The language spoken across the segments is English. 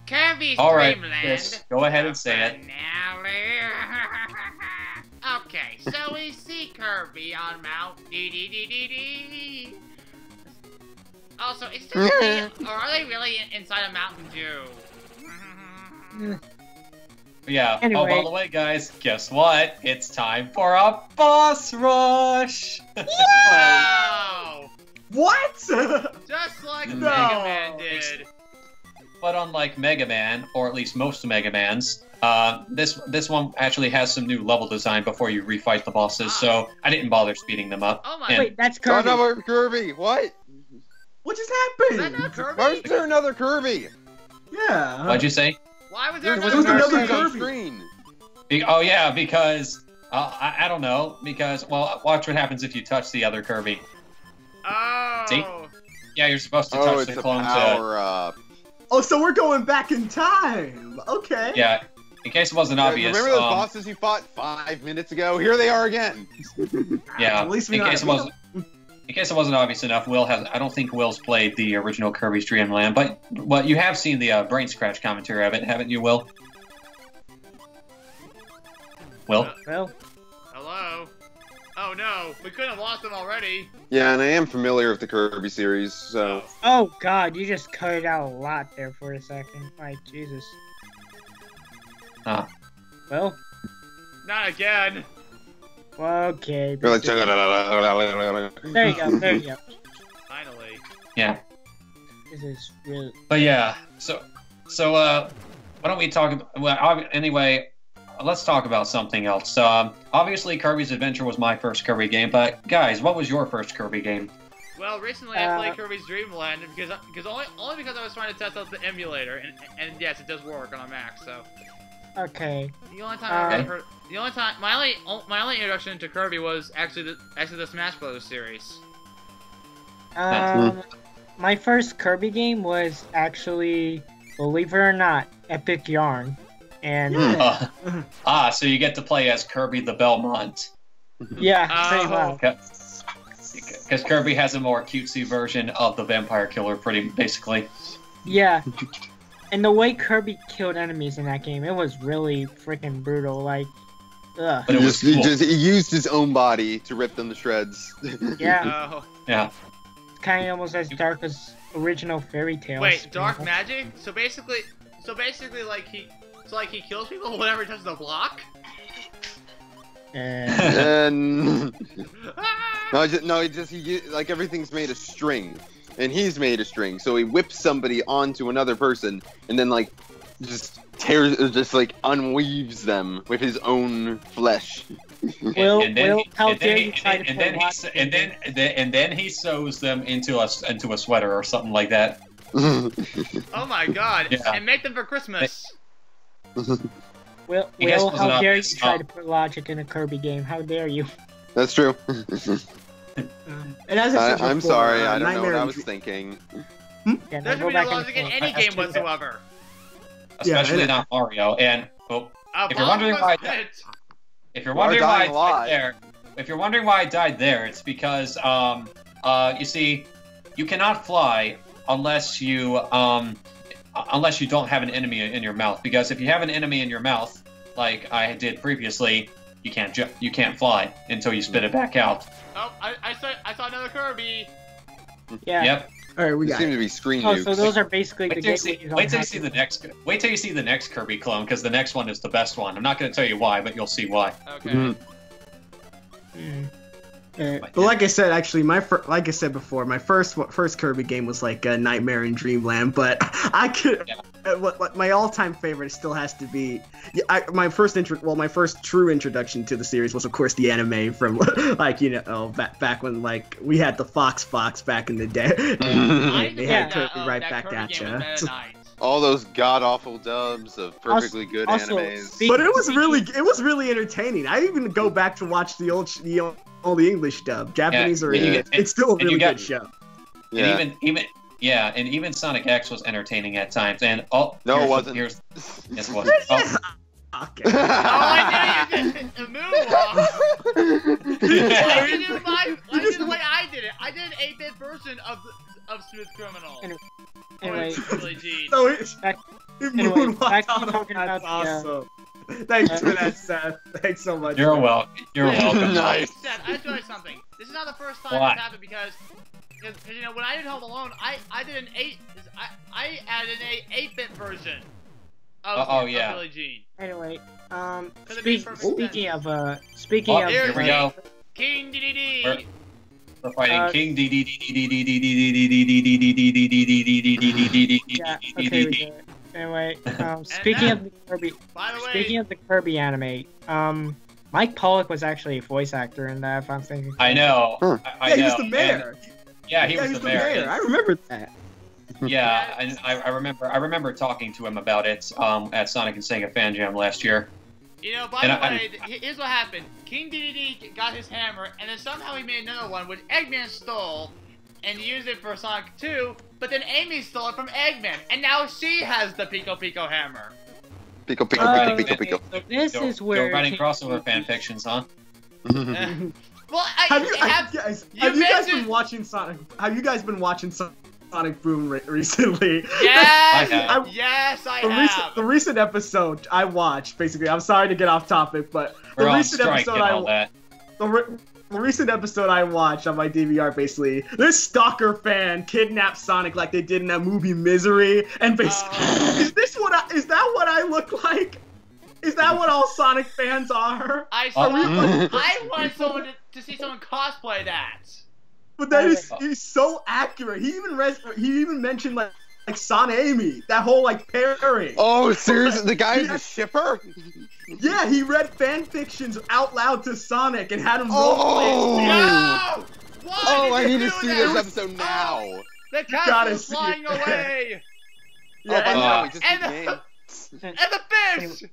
Kirby's All right, Dreamland. yes, go ahead and say it. Okay, so we see Kirby on Mount Dee. Also, is this real, or are they really inside a Mountain Dew? Yeah. Anyway. Oh, by the way, guys, guess what? It's time for a boss rush. Wow! What? Just like No. Mega Man did. But unlike Mega Man, or at least most Mega Mans, this one actually has some new level design before you refight the bosses, so I didn't bother speeding them up. Oh my! And- Wait, that's Kirby. Another Kirby. What? What just Is that happened? not Kirby? Why is there another Kirby? Yeah. What'd you say? Why was there There another was another Kirby? Kirby. Screen. Oh yeah, because I don't know, because well, watch what happens if you touch the other Kirby. Oh. See? Yeah, you're supposed to Oh, touch it's the a clone to. power up. Oh, so we're going back in time. Okay. Yeah, in case it wasn't obvious. Remember those bosses you fought 5 minutes ago? Here they are again. Yeah, At least we in know case it how to wasn't. In case it wasn't obvious enough, Will has. I don't think Will's played the original Kirby's Dream Land, but you have seen the brain scratch commentary of it, haven't you, Will? Will? Well, Hello. Oh no, we couldn't have lost him already. Yeah, and I am familiar with the Kirby series, so... oh god, you just cut it out a lot there for a second. Like, Jesus. Ah. Well, Not again. okay. You're like... There you go, there you go. Finally. Yeah. This is really... But yeah, so why don't we talk about, well, anyway, let's talk about something else. Obviously Kirby's Adventure was my first Kirby game, but guys, what was your first Kirby game? Well, recently I played Kirby's Dream Land because only because I was trying to test out the emulator, and yes, it does work on a Mac. So Okay. the only time I ever heard, the only time my only introduction to Kirby was actually the Smash Brothers series. My first Kirby game was actually, believe it or not, Epic Yarn. And So you get to play as Kirby the Belmont. yeah, pretty much. Because Kirby has a more cutesy version of the Vampire Killer, pretty basically. Yeah. And the way Kirby killed enemies in that game, it was really freaking brutal. Like, ugh. But it was cool. He used his own body to rip them to shreds. Yeah. Oh. Yeah. It's kind of almost as dark as original fairy tales. Wait, dark magic? So basically, like he kills people whenever he touches a block. And he like everything's made of string, and he's made of string, so he whips somebody onto another person, and then like just unweaves them with his own flesh. How dare you try to put logic in there? And then he sews them into a sweater or something like that. Oh my god! Yeah. And make them for Christmas. Will, You guys wasn't how dare you obvious. try to put logic in a Kirby game? How dare you? That's true. And as I said I'm before, sorry, I don't know Nightmare what I and was Dream- thinking. Yeah, There now should go be no back and logic in forth. any game whatsoever. Especially Yeah, not Mario. And well, A if you're bomb wondering was why, hit. if you're wondering why I dying a lot. died there, if you're wondering why I died there, it's because you see, you cannot fly unless you don't have an enemy in your mouth. Because if you have an enemy in your mouth, like I did previously, you can't fly until you spit it back out. Oh, I saw another Kirby. Yeah. Yep. All right, we They got seem it. to be screen Oh, nukes. so those are basically the Wait till you gateways see, on wait till how you see to- the next. Wait till you see the next Kirby clone, because the next one is the best one. I'm not going to tell you why, but you'll see why. Okay. Mm. But like I said, actually, like I said before, my first Kirby game was like Nightmare in Dreamland. But I could, my all-time favorite still has to be, my first true introduction to the series was of course the anime from like back when like we had the Fox back in the day. They had Kirby right back at you. All those god-awful dubs of perfectly good also, animes. But it was really entertaining. I even go back to watch the old English dub. Japanese it's still a really good show. Yeah. And even Sonic X was entertaining at times. And No, it wasn't. Yes, it was. Okay. Oh, I knew you did the moonwalk. I did the way I did it. I did an 8-bit version of Smooth Criminal. Anyway, Really, geez. So Anyway, Moonwalked back to on him. talking That's about the, awesome. Thanks for that, Seth. Thanks so much. You're welcome. You're welcome. Nice. Seth, I just realized something. This is not the first time What? this happened because you know when I did Home Alone, I did an I added an 8-bit version of, Oh, of yeah. Billie Jean. Anyway, it makes perfect speaking sense. of speaking Oh, of here we go. King DDD. We're fighting King D. yeah, okay, we did it. Anyway, speaking of the Kirby, By the way, speaking of the Kirby anime, Mike Pollock was actually a voice actor in that. If I'm thinking, I know. Huh. I Yeah, know. he was the mayor. Yeah, he was the mayor. I remember that. Yeah, I remember talking to him about it at Sonic and Sega Fan Jam last year. you know, by the way, here's what happened. King DDD got his hammer, and then somehow he made another one, which Eggman stole, and used it for Sonic 2, but then Amy stole it from Eggman, and now she has the Pico Pico hammer. Pico, pico, Uh, pico, pico, pico. this You're- is where you're writing crossover fan fictions, huh? Well, Have you guys mentioned- been watching Sonic? Have you guys been watching Sonic Boom recently? Yes! I have. Yes, I have! The recent episode I watched, basically, I'm sorry to get off topic, but the We're on recent strike episode and all that. the recent episode I watched on my DVR, basically, this stalker fan kidnapped Sonic like they did in that movie Misery, and basically, Oh. is that what I look like? Is that what all Sonic fans are? I want someone to see someone cosplay that. But that is he's so accurate. He even mentioned like Son Amy, that whole like pairing. Oh, seriously? The guy is a shipper? Yeah, he read fan fictions out loud to Sonic and had him Oh! No! Why Oh, did I you need to do see that? this episode now. The gotta cat is see flying it. away! Oh, by the Uh, way, just and beat the- the game. And the fish!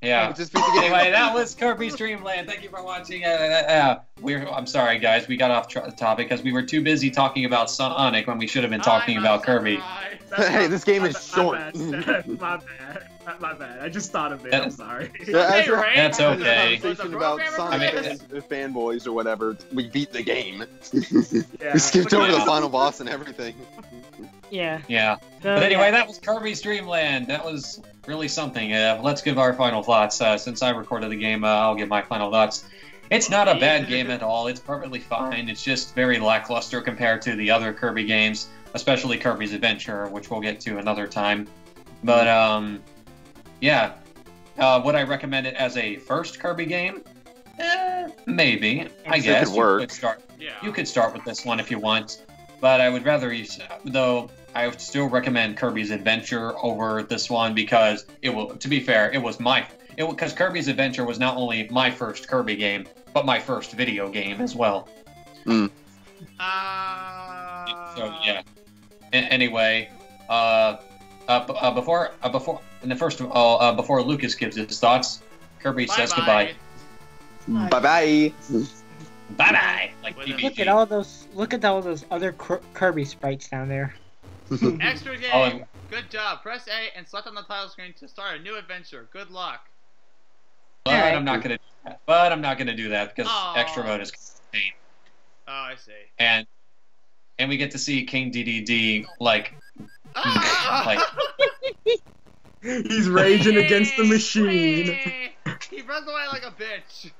Yeah. Just beat the game. Anyway, that was Kirby's Dream Land. Thank you for watching. I'm sorry, guys. We got off topic because we were too busy talking about Sonic when we should have been talking I'm about a Kirby. samurai. Hey, this game is short. My bad. I just thought of it. I'm sorry. Hey, Ray. That's Was the okay. Conversation about programmer Sonic for this? and fanboys or whatever. We beat the game. Yeah. We skipped over the Yeah. final boss and everything. yeah. Yeah. So, But anyway, that was Kirby's Dream Land. That was really something. Let's give our final thoughts. Since I recorded the game, I'll give my final thoughts. It's not a bad game at all. It's perfectly fine. It's just very lackluster compared to the other Kirby games, especially Kirby's Adventure, which we'll get to another time. But, yeah. Would I recommend it as a first Kirby game? Maybe. I It guess. could work. Yeah. You could start with this one if you want, but I would rather though I would still recommend Kirby's Adventure over this one because it will. To be fair, it was because Kirby's Adventure was not only my first Kirby game, but my first video game as well. So yeah. Anyway, before Lucas gives his thoughts, Kirby says goodbye. Bye-bye. Bye bye. Like With a- PBG. Look at all those other Kirby sprites down there. Extra game. Oh, and- Good job. Press A and select on the title screen to start a new adventure. Good luck. But Alright. I'm not gonna do that. But I'm not gonna do that because Aw. extra mode is pain. Oh, I see. And we get to see King DDD like Ah! He's raging against the machine. He runs away like a bitch.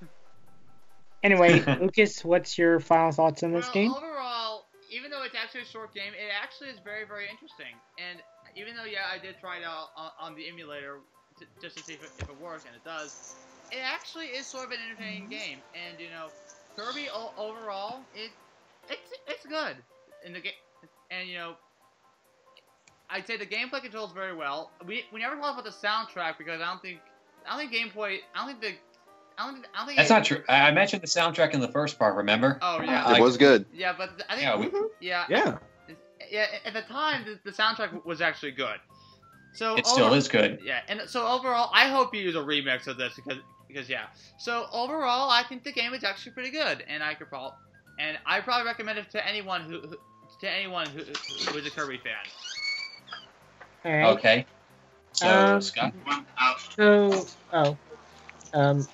Anyway, Lucas, what's your final thoughts on this Well, game? overall, even though it's actually a short game, it actually is very, very interesting. And even though, yeah, I did try it out on the emulator just to see if it works, and it does, it actually is sort of an entertaining game. And, you know, Kirby overall, it's good in the game. And, you know, I'd say the gameplay controls very well. We never talked about the soundtrack because I don't think That's not true. I mentioned the soundtrack in the first part. Remember? Oh yeah. It was good. Yeah, but I think Yeah, yeah. Yeah. At the time, the soundtrack was actually good. So it still is good. Yeah, and so overall, I hope you use a remix of this because yeah. So overall, I think the game is actually pretty good, and I probably recommend it to anyone who is a Kirby fan. Alright. Okay. So Scott.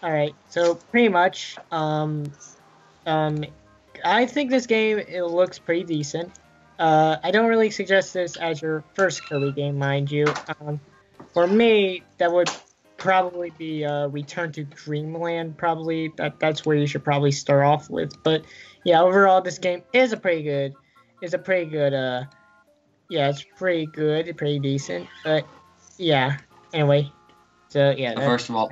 Alright. So pretty much, I think this game, it looks pretty decent. I don't really suggest this as your first Kirby game, mind you. For me, that would probably be Return to Dreamland. Probably that's where you should probably start off with. But yeah, overall, this game is a pretty good. Yeah, it's pretty good, pretty decent. But yeah, anyway. So yeah. First of all,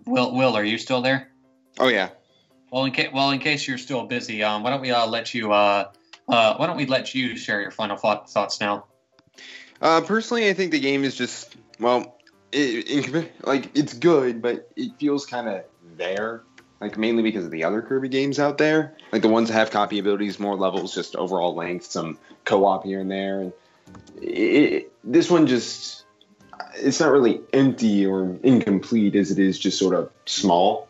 Will, are you still there? Oh yeah. Well, in case you're still busy, why don't we let you share your final thoughts now? Personally, I think the game is just it's good, but it feels kind of there. Like mainly because of the other Kirby games out there, like the ones that have copy abilities, more levels, just overall length, some co-op here and there. And this one just, it's not really empty or incomplete as it is just sort of small.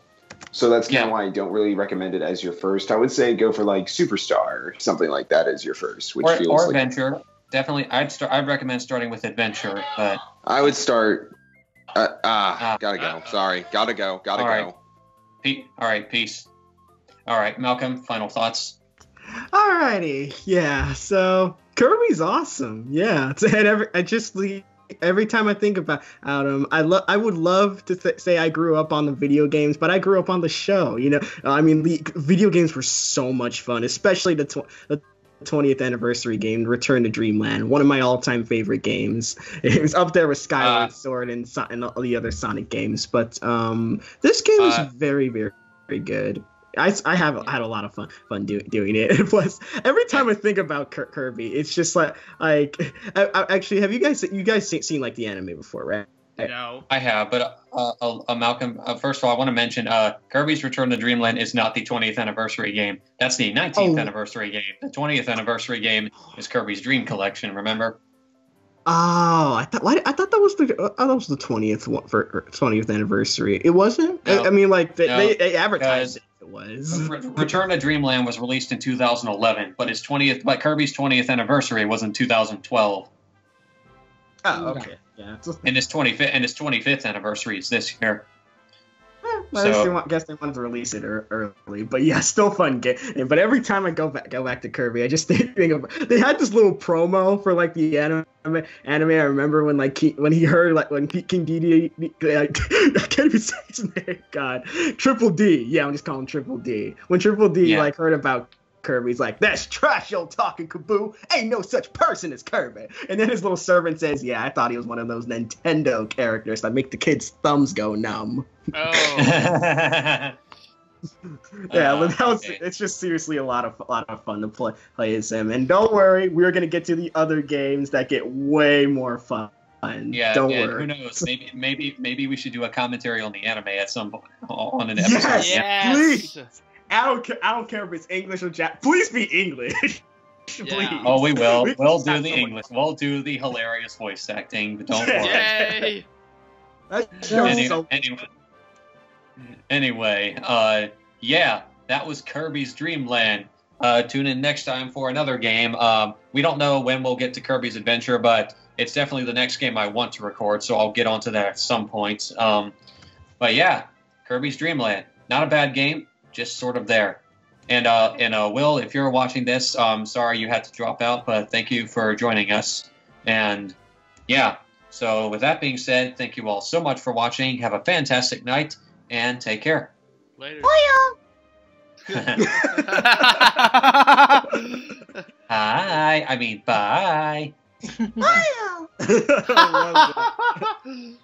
So that's kind of why I don't really recommend it as your first. I would say go for like Superstar or something like that as your first, which feels like Adventure. Definitely, I'd recommend starting with Adventure, but I would start. Gotta go. Sorry, gotta go. All right, peace. All right, Malcolm, final thoughts. Alrighty, yeah. So Kirby's awesome. Yeah, and every time I think about him, I would love to say I grew up on the video games, but I grew up on the show. You know, I mean, the video games were so much fun, especially the 20th anniversary game, Return to Dreamland, one of my all-time favorite games. It was up there with Skyward Sword and all the other Sonic games, but this game is very, very, very good. I had a lot of fun doing it. Plus, every time I think about Kirby, it's just like actually, have you guys seen like the anime before, right? No. I have, but Malcolm, first of all, I want to mention Kirby's Return to Dreamland is not the 20th anniversary game. That's the 19th anniversary game. The 20th anniversary game is Kirby's Dream Collection, remember? Oh, I thought that was the 20th one for 20th anniversary. It wasn't? No, I mean, like, they advertised it was. Return to Dreamland was released in 2011, but Kirby's 20th anniversary was in 2012. Oh, okay. Yeah. And his 25th anniversary is this year. I guess they wanted to release it early, but yeah, still fun game. But every time I go back to Kirby, I just think of they had this little promo for like the anime. I remember when when he heard when King Dedede, I can't even say his name. God, Triple D. Yeah, I'm just calling him Triple D. When Triple D heard about Kirby's like, that's trash, yo, talking Kaboo. Ain't no such person as Kirby. And then his little servant says, yeah, I thought he was one of those Nintendo characters that make the kids' thumbs go numb. Oh. It's just seriously a lot of fun to play as him. And don't worry, we're gonna get to the other games that get way more fun. Yeah, don't worry. Who knows? Maybe we should do a commentary on the anime at some point on an episode. Yes. Please. I don't care if it's English or Japanese. Please be English. Please. Oh, we will. We'll do the English. We'll do the hilarious voice acting. But don't worry. Yay! Anyway, yeah, that was Kirby's Dreamland. Tune in next time for another game. We don't know when we'll get to Kirby's Adventure, but it's definitely the next game I want to record, so I'll get onto that at some point. But yeah, Kirby's Dreamland. Not a bad game. Just sort of there. And Will, if you're watching this, sorry you had to drop out, but thank you for joining us. And yeah, so with that being said, thank you all so much for watching. Have a fantastic night, and take care. Later. Hi, I mean bye. I love that.